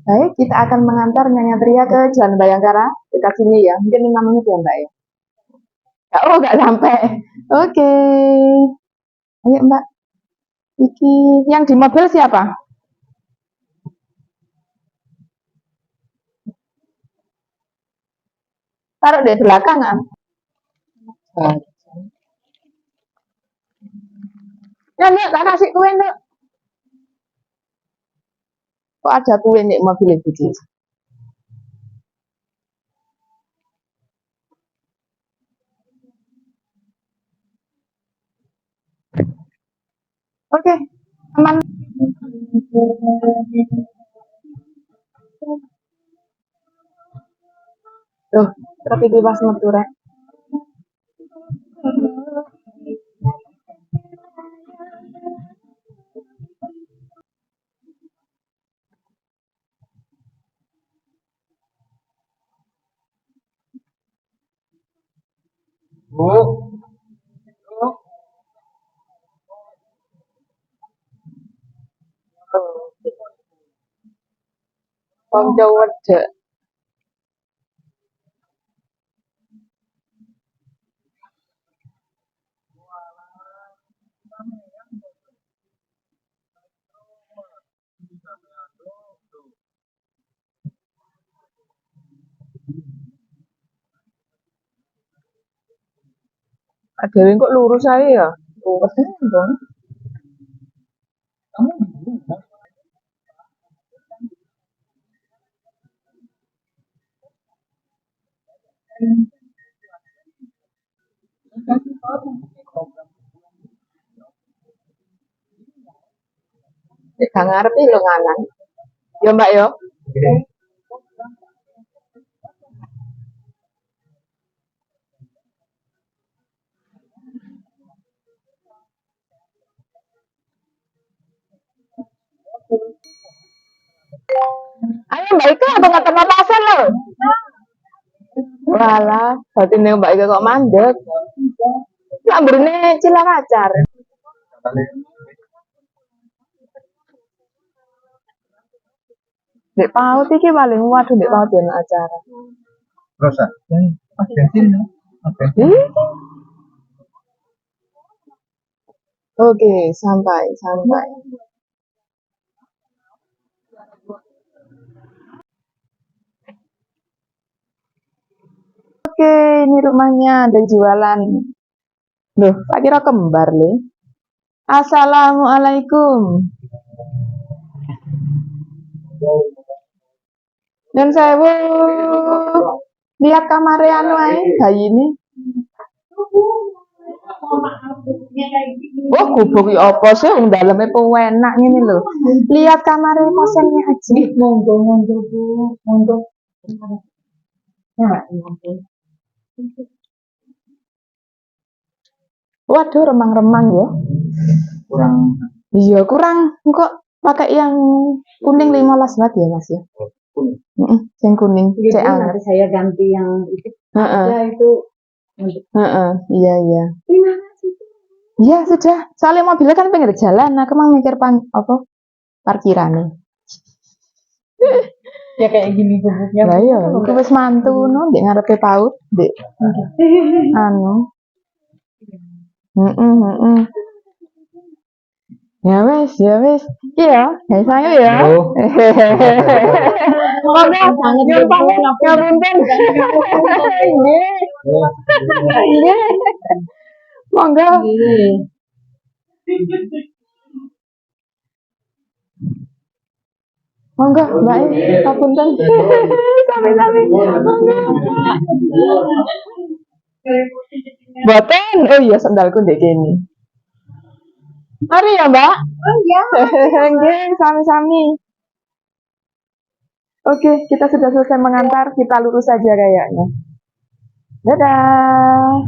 Baik, kita akan mengantar Nyonya Tria ke Jalan Bayangkara dekat sini ya. Mungkin 5 menit ya Mbak ya. Oh, nggak sampai. Oke. Ayo Mbak. Iki yang di mobil siapa? Taruh di belakang kan? Ya, Nek, tak kasih kue, Nek. Kok ada kue nih mobil ibu dia? Oke, aman. Tuh, tapi di pas metu rek. Wong Jawa wedek. Dewe kok lurus aja ya? Lurus dong. Gak ngerti lo nganan. Ya Mbak yo. Ayo Mbak Ika apa nggak papasan lo? Walah, berarti nih Mbak Ika kok mandek. Lamburnya cilaracar. Dek paut iki paling waduh dek paut yang acara. Rosa, mas bensin ya? Mas bensin. Oke, sampai. Oke, ini rumahnya ada jualan. Loh, tak kira kembar nih. Assalamualaikum. Dan saya lihat kamarnya anu bayi ini. Oh, gubuk ya apa sih? Dalamnya pewenak ini loh. Lihat kamarnya kosennya aja. Monggo Bu, monggo. Waduh, remang-remang ya. Kurang. Iya, kurang. Kok pakai yang kuning 15 watt ya, Mas ya? Yang kuning. Jadi nanti saya ganti yang itu. Ada itu. Iya. Iya, sudah. Soalnya mobilnya kan pinggir jalan. Aku mau mikir parkirannya. Ya kayak gini gubuknya. Lah iya, aku wis mantu no, ndek ngarepe paut, ndek. Anu. Ya wes. Iya, ya saya ya. Monggo, ngapunten. Nggih. Monggo. Monggo, Mbak, ngapunten. Sami-sami. Boten. Oh iya, sandalku ndek kene. Mari ya, Mbak. Oh iya. Nggih, sami-sami. Oke, kita sudah selesai mengantar, kita lurus saja kayaknya. Dadah.